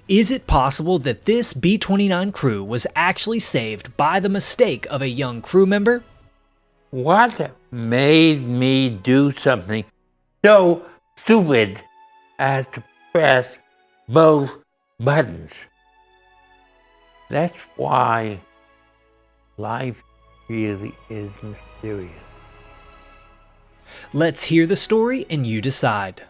Is it possible that this B-29 crew was actually saved by the mistake of a young crew member? What made me do something so stupid as to press both buttons? That's why life really is mysterious. Let's hear the story and you decide.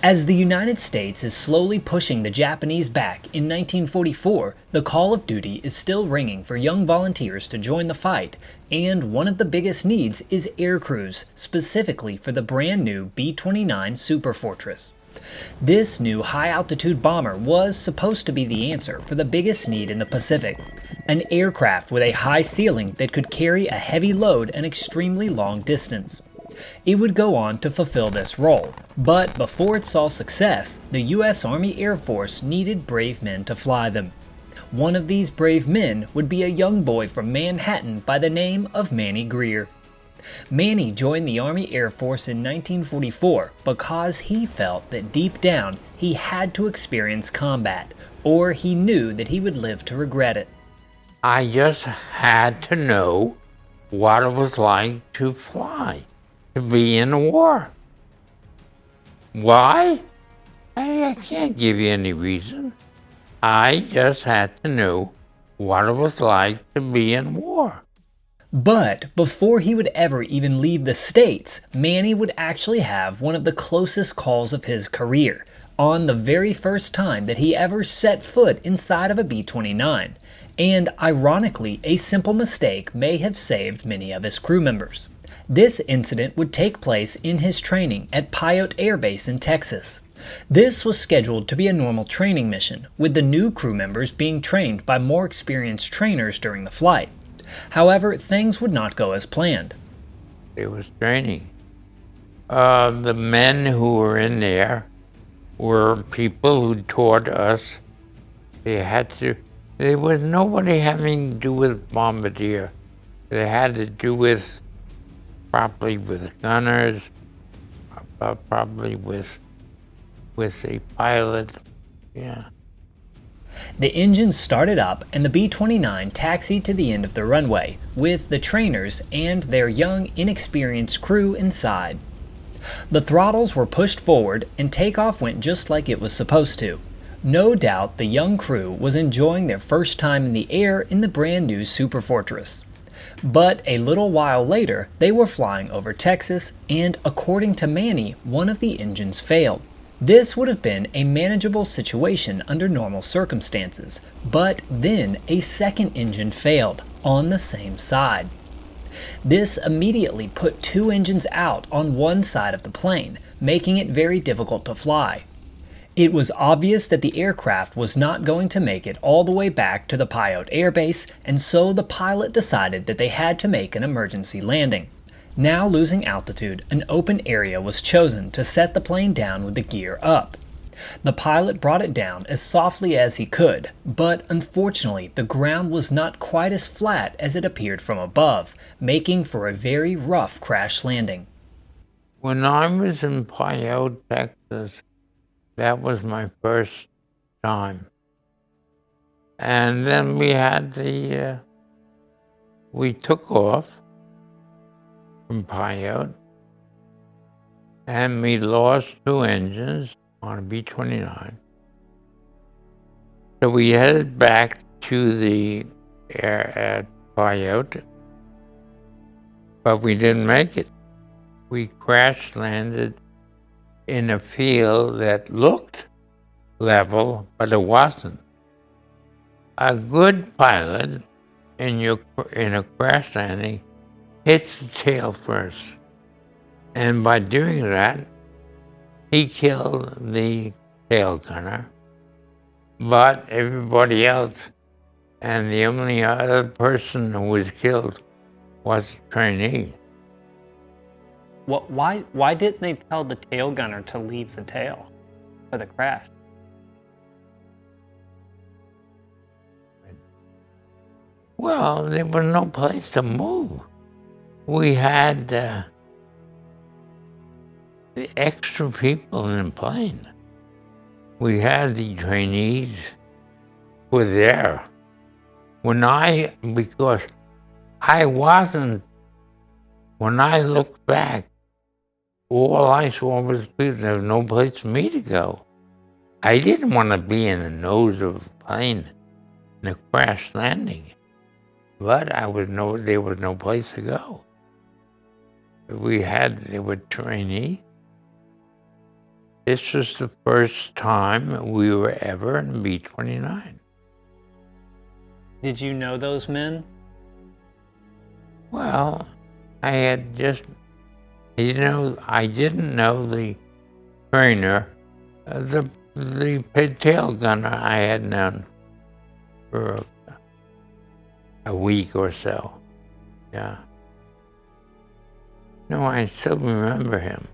As the United States is slowly pushing the Japanese back in 1944, the call of duty is still ringing for young volunteers to join the fight, and one of the biggest needs is air crews, specifically for the brand new B-29 Superfortress. This new high-altitude bomber was supposed to be the answer for the biggest need in the Pacific, an aircraft with a high ceiling that could carry a heavy load an extremely long distance. It would go on to fulfill this role, but before it saw success, the U.S. Army Air Force needed brave men to fly them. One of these brave men would be a young boy from Manhattan by the name of Manny Greer. Manny joined the Army Air Force in 1944 because he felt that deep down he had to experience combat, or he knew that he would live to regret it. I just had to know what it was like to fly, to be in a war. Why? I can't give you any reason. I just had to know what it was like to be in war. But before he would ever even leave the States, Manny would actually have one of the closest calls of his career, on the very first time that he ever set foot inside of a B-29. And ironically, a simple mistake may have saved many of his crew members. This incident would take place in his training at Pyote Air Base in Texas. This was scheduled to be a normal training mission, with the new crew members being trained by more experienced trainers during the flight. However, things would not go as planned. It was training. The men who were in there were people who taught us. There was nobody having to do with bombardier. They had to do with, probably with gunners, probably with a pilot, yeah. The engines started up and the B-29 taxied to the end of the runway, with the trainers and their young, inexperienced crew inside. The throttles were pushed forward and takeoff went just like it was supposed to. No doubt the young crew was enjoying their first time in the air in the brand new Superfortress. But a little while later, they were flying over Texas, and according to Manny, one of the engines failed. This would have been a manageable situation under normal circumstances, but then a second engine failed on the same side. This immediately put two engines out on one side of the plane, making it very difficult to fly. It was obvious that the aircraft was not going to make it all the way back to the Pyote Air Base, and so the pilot decided that they had to make an emergency landing. Now losing altitude, an open area was chosen to set the plane down with the gear up. The pilot brought it down as softly as he could, but unfortunately the ground was not quite as flat as it appeared from above, making for a very rough crash landing. When I was in Pyote, Texas, that was my first time. And then we took off from Pyote, and we lost two engines on a B-29. So we headed back to the air at Pyote, but we didn't make it. We crash landed in a field that looked level, but it wasn't. A good pilot in a crash landing hits the tail first, and by doing that, he killed the tail gunner, but everybody else, and the only other person who was killed was a trainee. Why didn't they tell the tail gunner to leave the tail for the crash? Well, there was no place to move. We had the extra people in the plane. We had the trainees were there. Because I wasn't, when I looked back, all I saw was people. There was no place for me to go. I didn't want to be in the nose of a plane in a crash landing, but there was no place to go. There were trainees. This was the first time we were ever in B-29. Did you know those men? Well, I didn't know the trainer. The tail gunner I had known for a week or so. Yeah. No, I still remember him.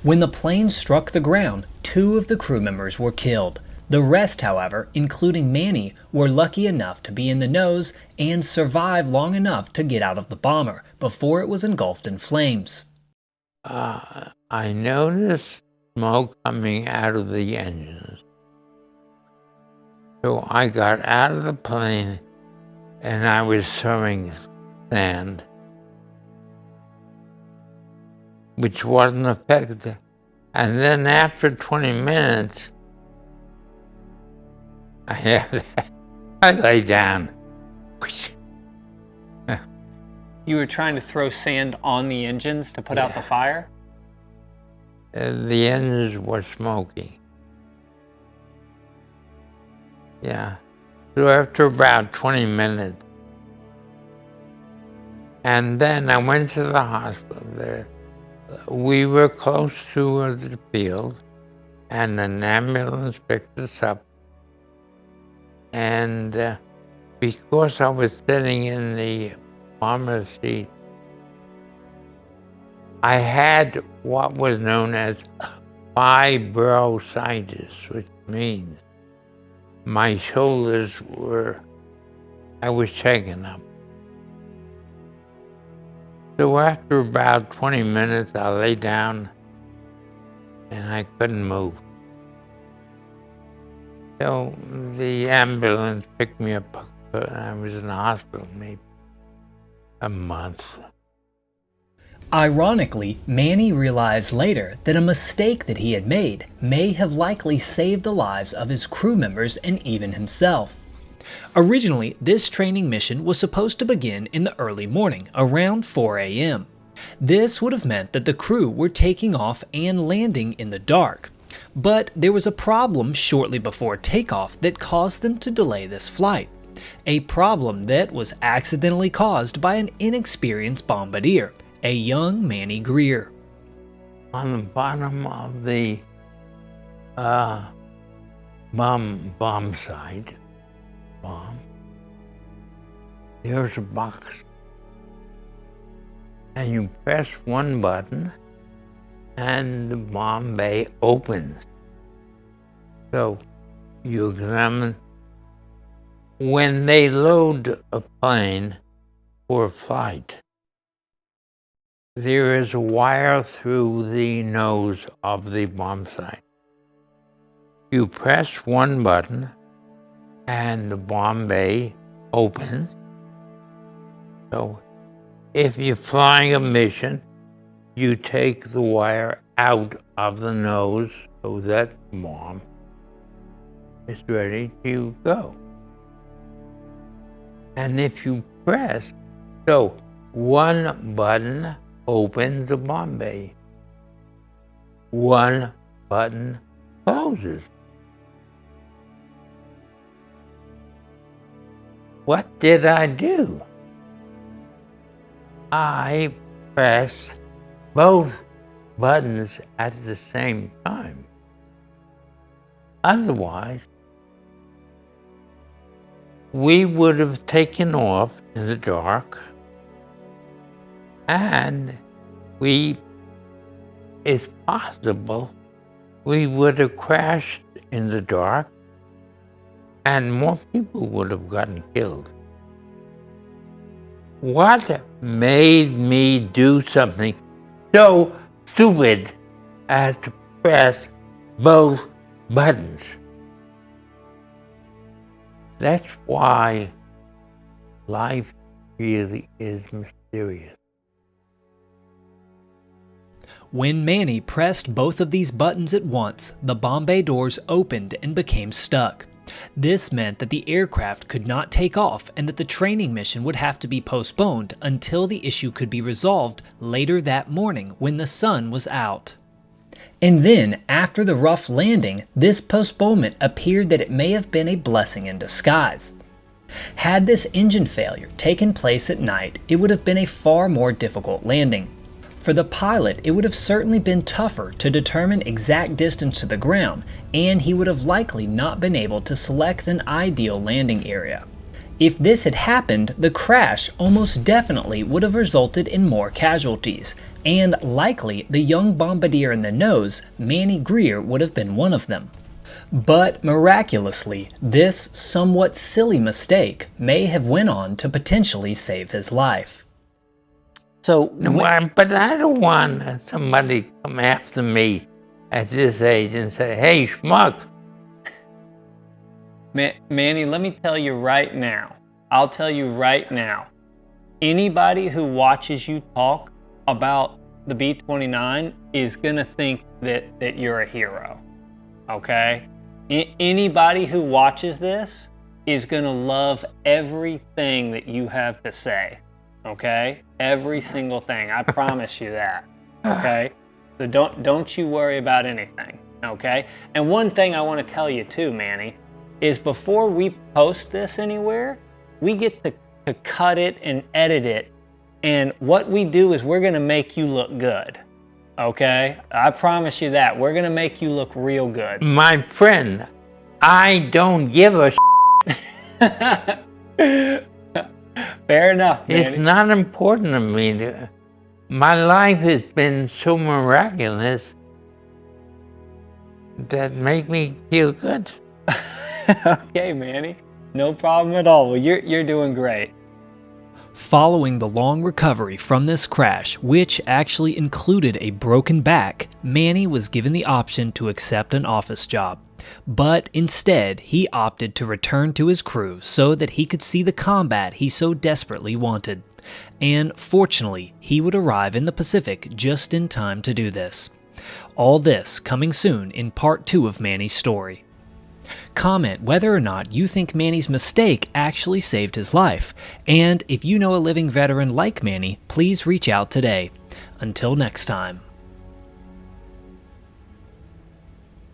When the plane struck the ground, 2 of the crew members were killed. The rest, however, including Manny, were lucky enough to be in the nose and survive long enough to get out of the bomber before it was engulfed in flames. I noticed smoke coming out of the engines. So I got out of the plane and I was throwing sand, which wasn't effective. And then after 20 minutes, I lay down. You were trying to throw sand on the engines to put out the fire? The engines were smoking. Yeah. So after about 20 minutes, and then I went to the hospital there. We were close to the field, and an ambulance picked us up. And because I was sitting in the bomber's seat, I had what was known as fibrositis, which means my shoulders I was shaken up. So after about 20 minutes, I lay down and I couldn't move. So the ambulance picked me up and I was in the hospital maybe a month. Ironically, Manny realized later that a mistake that he had made may have likely saved the lives of his crew members and even himself. Originally, this training mission was supposed to begin in the early morning, around 4 a.m. This would have meant that the crew were taking off and landing in the dark. But there was a problem shortly before takeoff that caused them to delay this flight. A problem that was accidentally caused by an inexperienced bombardier, a young Manny Greer. On the bottom of the bomb site, there's a box. And you press one button and the bomb bay opens. So you examine. When they load a plane for a flight, there is a wire through the nose of the bomb site. You press one button and the bomb bay opens. So if you're flying a mission, you take the wire out of the nose so that bomb is ready to go. And if you press, so one button opens the bomb bay, one button closes. What did I do? I pressed both buttons at the same time. Otherwise, we would have taken off in the dark, and it's possible we would have crashed in the dark and more people would have gotten killed. What made me do something so stupid as to press both buttons. That's why life really is mysterious. When Manny pressed both of these buttons at once, the bomb bay doors opened and became stuck. This meant that the aircraft could not take off and that the training mission would have to be postponed until the issue could be resolved later that morning when the sun was out. And then, after the rough landing, this postponement appeared that it may have been a blessing in disguise. Had this engine failure taken place at night, it would have been a far more difficult landing. For the pilot, it would have certainly been tougher to determine exact distance to the ground, and he would have likely not been able to select an ideal landing area. If this had happened, the crash almost definitely would have resulted in more casualties, and likely the young bombardier in the nose, Manny Greer, would have been one of them. But miraculously, this somewhat silly mistake may have went on to potentially save his life. So, But I don't want somebody to come after me at this age and say, hey, schmuck. Manny, let me tell you right now. I'll tell you right now. Anybody who watches you talk about the B-29 is going to think that you're a hero. Okay? Anybody who watches this is going to love everything that you have to say. Okay? Every single thing. I promise you that. Okay? So don't you worry about anything. Okay? And one thing I want to tell you too, Manny, is before we post this anywhere, we get to cut it and edit it. And what we do is we're going to make you look good. Okay? I promise you that. We're going to make you look real good. My friend, I don't give a Fair enough, Manny. It's not important to me. My life has been so miraculous that make me feel good. Okay, Manny. No problem at all. Well, you're doing great. Following the long recovery from this crash, which actually included a broken back, Manny was given the option to accept an office job. But instead, he opted to return to his crew so that he could see the combat he so desperately wanted. And fortunately, he would arrive in the Pacific just in time to do this. All this coming soon in part 2 of Manny's story. Comment whether or not you think Manny's mistake actually saved his life, and if you know a living veteran like Manny, please reach out today. Until next time.